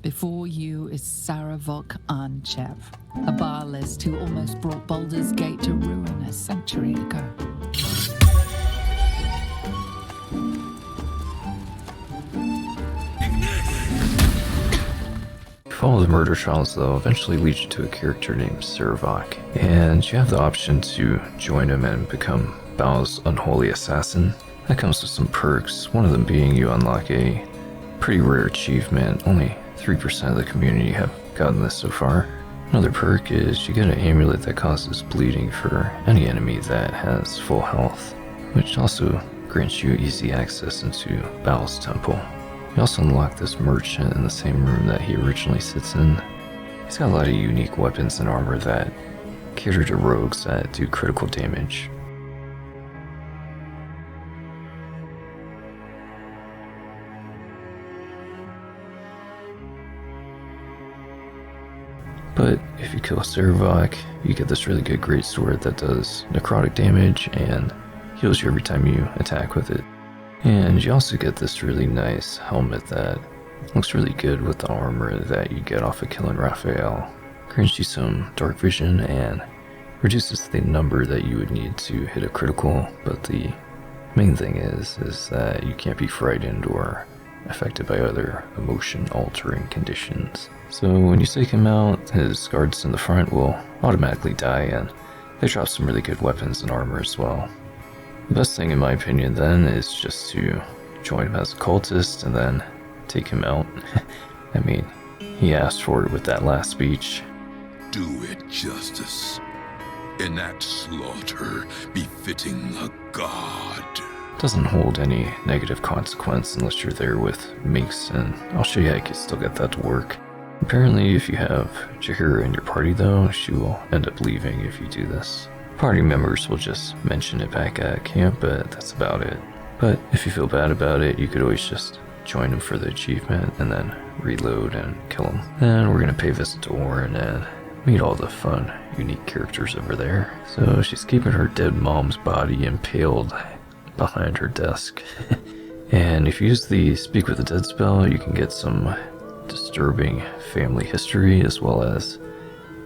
Before you is Sarevok Arnchev, a Baalist who almost brought Baldur's Gate to ruin a century ago. Follow the murder trials, though, eventually lead you to a character named Sarevok, and you have the option to join him and become Baal's Unholy Assassin. That comes with some perks, one of them being you unlock a pretty rare achievement. Only 3% of the community have gotten this so far. Another perk is you get an amulet that causes bleeding for any enemy that has full health, which also grants you easy access into Baal's temple. You also unlock this merchant in the same room that he originally sits in. He's got a lot of unique weapons and armor that cater to rogues that do critical damage. But if you kill Sarevok, you get this really good greatsword that does necrotic damage and heals you every time you attack with it. And you also get this really nice helmet that looks really good with the armor that you get off of killing Raphael. Grants you some dark vision and reduces the number that you would need to hit a critical, but the main thing is that you can't be frightened or affected by other emotion-altering conditions. So when you take him out, his guards in the front will automatically die, and they drop some really good weapons and armor as well. The best thing in my opinion then is just to join him as a cultist and then take him out. I mean, he asked for it with that last speech. Do it justice. Enact slaughter befitting a god. Doesn't hold any negative consequence unless you're there with Minx, and I'll show you how you can still get that to work. Apparently if you have Jaheira in your party though, she will end up leaving if you do this. Party members will just mention it back at camp, but that's about it. But if you feel bad about it, you could always just join him for the achievement and then reload and kill him. Then we're gonna pay a visit to Orin and meet all the fun, unique characters over there. So she's keeping her dead mom's body impaled behind her desk. And if you use the Speak with the Dead spell, you can get some disturbing family history as well as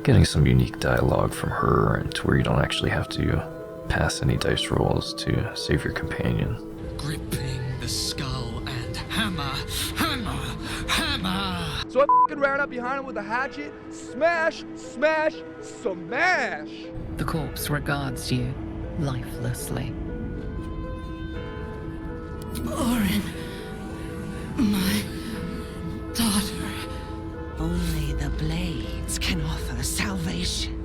getting some unique dialogue from her, and to where you don't actually have to pass any dice rolls to save your companion. Gripping the skull and hammer, hammer, hammer. So I f***ing ran up behind him with a hatchet, smash, smash, smash. The corpse regards you lifelessly. Orin, my daughter. Only the blades can offer salvation.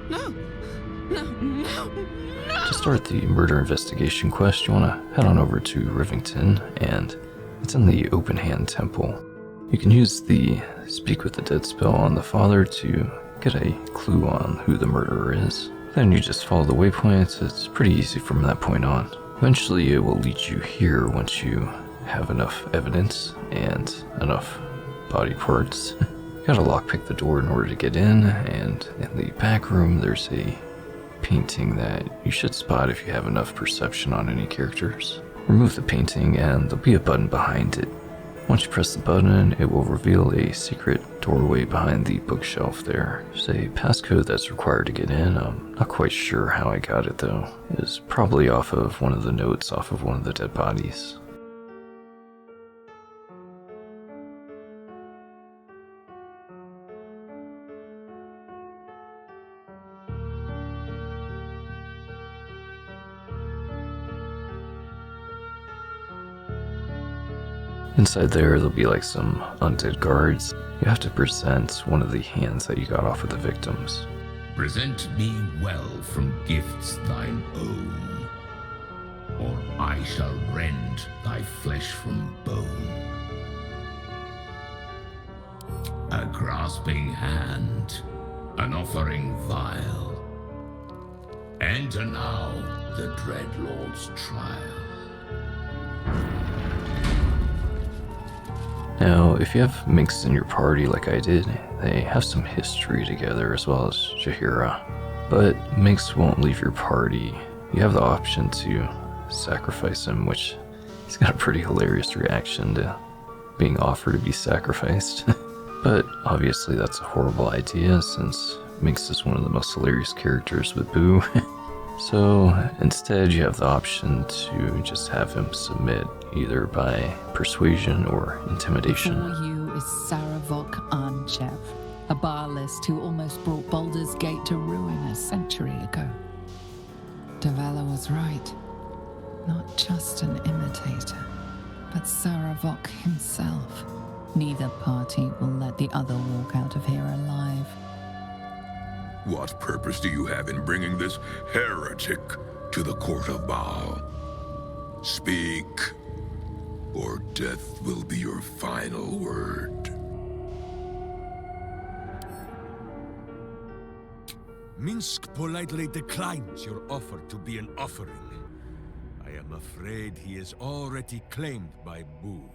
No. To start the murder investigation quest, you want to head on over to Rivington, and it's in the Open Hand Temple. You can use the Speak with the Dead spell on the father to get a clue on who the murderer is. Then you just follow the waypoints. It's pretty easy from that point on. Eventually it will lead you here once you have enough evidence and enough body parts. You gotta lockpick the door in order to get in, and in the back room there's a painting that you should spot if you have enough perception on any characters. Remove the painting and there'll be a button behind it. Once you press the button, it will reveal a secret doorway behind the bookshelf there. There's a passcode that's required to get in. I'm not quite sure how I got it though. It was probably off of one of the notes off of one of the dead bodies. Inside there'll be like some undead guards. You have to present one of the hands that you got off of the victims. Present me well from gifts thine own, or I shall rend thy flesh from bone. A grasping hand, an offering vile. Enter now the dread Lord's trial. Now, if you have Minx in your party like I did, they have some history together as well as Jaheira. But Minx won't leave your party. You have the option to sacrifice him, which he's got a pretty hilarious reaction to being offered to be sacrificed. But obviously that's a horrible idea since Minx is one of the most hilarious characters with Boo. So instead you have the option to just have him submit either by persuasion or intimidation. Before you is Sarevok Anchev, a barlist who almost brought Baldur's Gate to ruin a century ago. Davella was right. Not just an imitator, but Sarevok himself. Neither party will let the other walk out of here alive. What purpose do you have in bringing this heretic to the court of Baal? Speak, or death will be your final word. Minsk politely declines your offer to be an offering. I am afraid he is already claimed by Boo.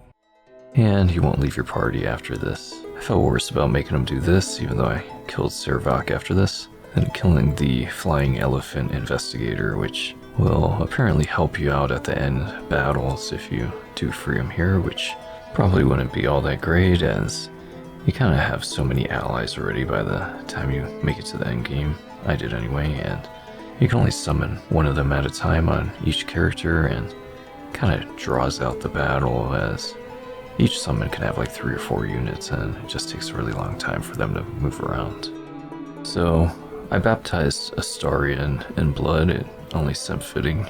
And he won't leave your party after this. I felt worse about making him do this, even though I killed Sarevok after this, than killing the flying elephant investigator, which will apparently help you out at the end battles if you do free him here, which probably wouldn't be all that great as you kind of have so many allies already by the time you make it to the end game. I did anyway, and you can only summon one of them at a time on each character, and kind of draws out the battle as each summon can have like 3 or 4 units, and it just takes a really long time for them to move around. So I baptized Astarion in blood, it only seemed fitting,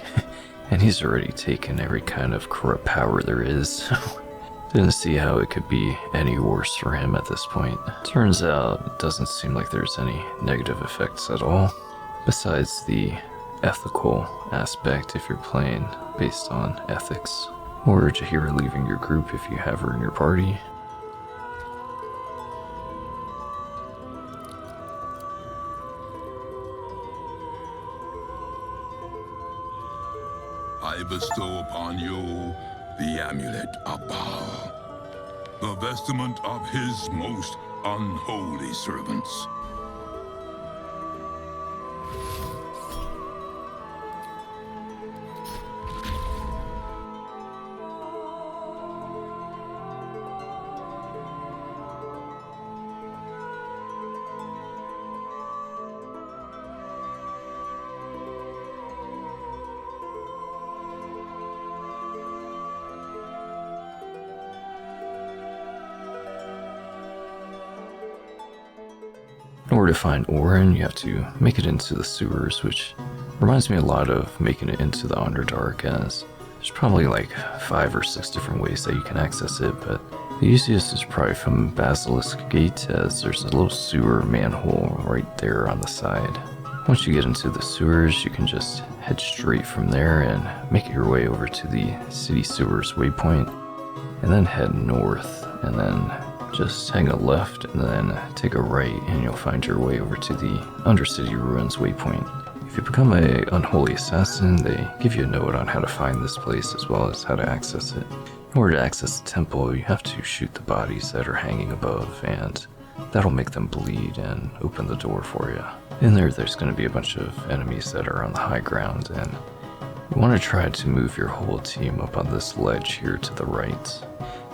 and he's already taken every kind of corrupt power there is, so didn't see how it could be any worse for him at this point. Turns out it doesn't seem like there's any negative effects at all, besides the ethical aspect if you're playing based on ethics, or Jaheira leaving your group if you have her in your party. I bestow upon you the amulet of Baal, the vestment of his most unholy servants. In order to find Orin, you have to make it into the sewers, which reminds me a lot of making it into the Underdark, as there's probably like 5 or 6 different ways that you can access it, but the easiest is probably from Basilisk Gate, as there's a little sewer manhole right there on the side. Once you get into the sewers, you can just head straight from there and make your way over to the city sewers waypoint, and then head north, and then just hang a left and then take a right, and you'll find your way over to the Undercity Ruins waypoint. If you become a Unholy Assassin, they give you a note on how to find this place as well as how to access it. In order to access the temple, you have to shoot the bodies that are hanging above, and that'll make them bleed and open the door for you. In there's going to be a bunch of enemies that are on the high ground, and you want to try to move your whole team up on this ledge here to the right,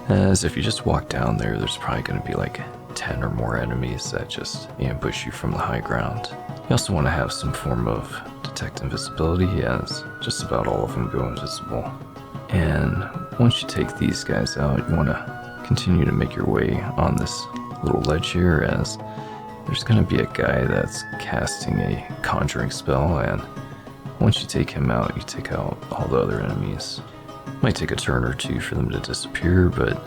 as if you just walk down there, there's probably going to be like 10 or more enemies that just ambush you from the high ground. You also want to have some form of detect invisibility, as just about all of them go invisible. And once you take these guys out, you want to continue to make your way on this little ledge here, as there's going to be a guy that's casting a conjuring spell, and once you take him out, you take out all the other enemies. Might take a turn or 2 for them to disappear, but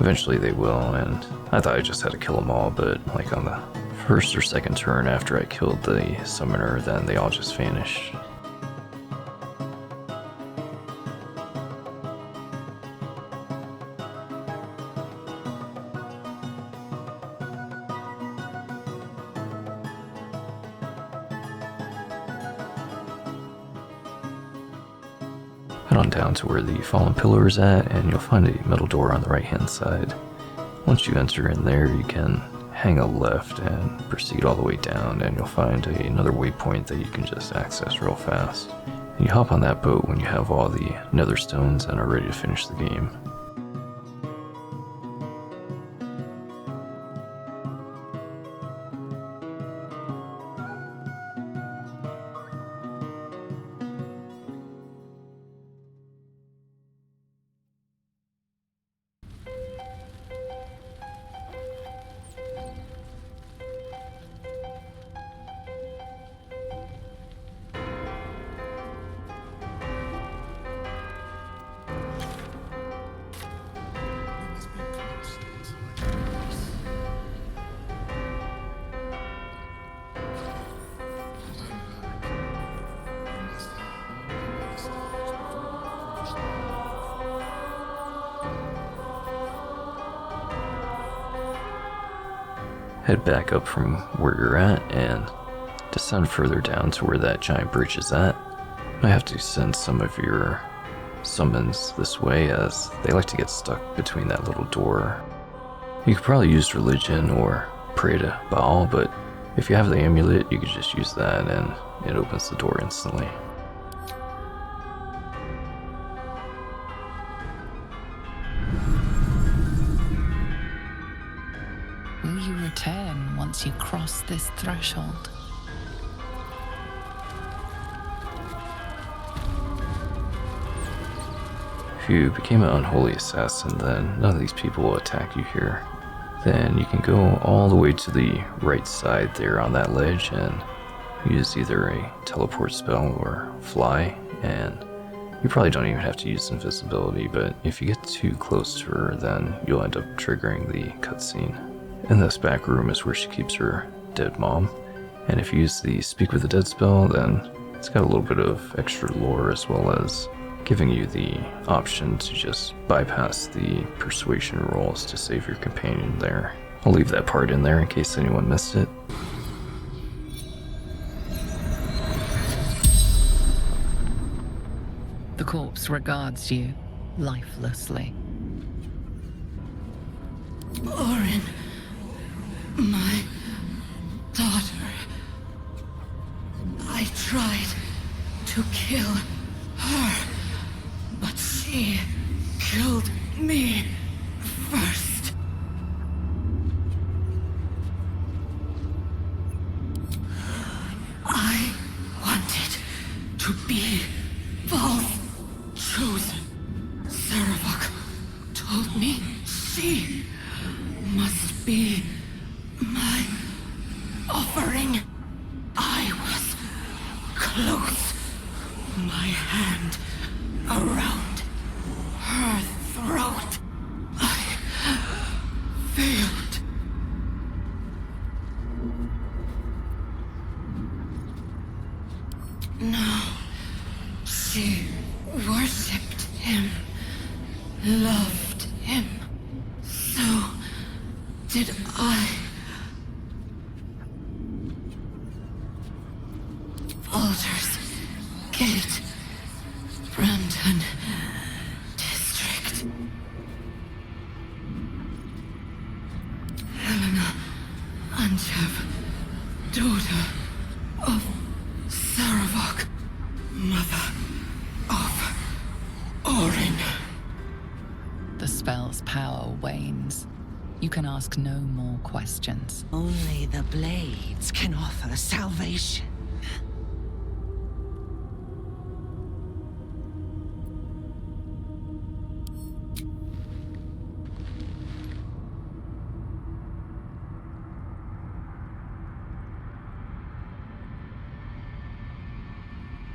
eventually they will, and I thought I just had to kill them all, but like on the first or second turn after I killed the summoner, then they all just vanished. Head on down to where the fallen pillar is at, and you'll find a metal door on the right hand side. Once you enter in there, you can hang a left and proceed all the way down, and you'll find another waypoint that you can just access real fast. And you hop on that boat when you have all the nether stones and are ready to finish the game. Head back up from where you're at and descend further down to where that giant bridge is at. I have to send some of your summons this way, as they like to get stuck between that little door. You could probably use religion or pray to Baal, but if you have the amulet, you could just use that and it opens the door instantly. Will you return once you cross this threshold? If you became an unholy assassin, then none of these people will attack you here. Then you can go all the way to the right side there on that ledge and use either a teleport spell or fly, and you probably don't even have to use invisibility, but if you get too close to her, then you'll end up triggering the cutscene. In this back room is where she keeps her dead mom, and if you use the Speak with the Dead spell, then it's got a little bit of extra lore as well as giving you the option to just bypass the persuasion rolls to save your companion there. I'll leave that part in there in case anyone missed it. The corpse regards you lifelessly. Orin, my daughter. I tried to kill her, but she killed me first. I wanted to be Bal's chosen. Sarevok told me she must be my offering. I was close, my hand around her throat. I failed. No, she worshipped him, loved him. So did I. Baldur's Gate, Brandon District. Helena Anchev, daughter of Sarevok, mother of Orin. The spell's power wanes. You can ask no more questions. Only the blades can offer salvation.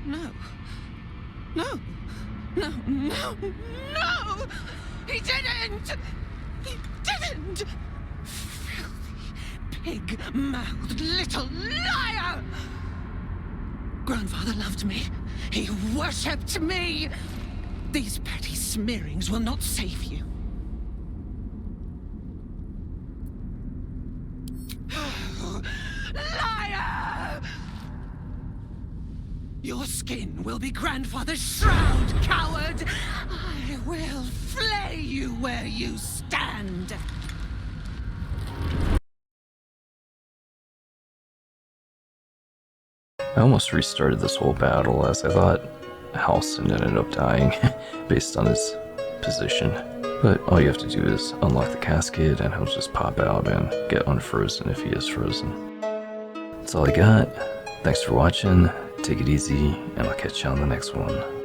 No. No! No! No! No! He didn't! He didn't! Filthy, pig-mouthed little liar! Grandfather loved me. He worshipped me. These petty smearings will not save you. Liar! Your skin will be Grandfather's shroud, coward! I will flay you where you stand! I almost restarted this whole battle as I thought Halsin ended up dying based on his position. But all you have to do is unlock the casket and he'll just pop out and get unfrozen if he is frozen. That's all I got. Thanks for watching, take it easy, and I'll catch you on the next one.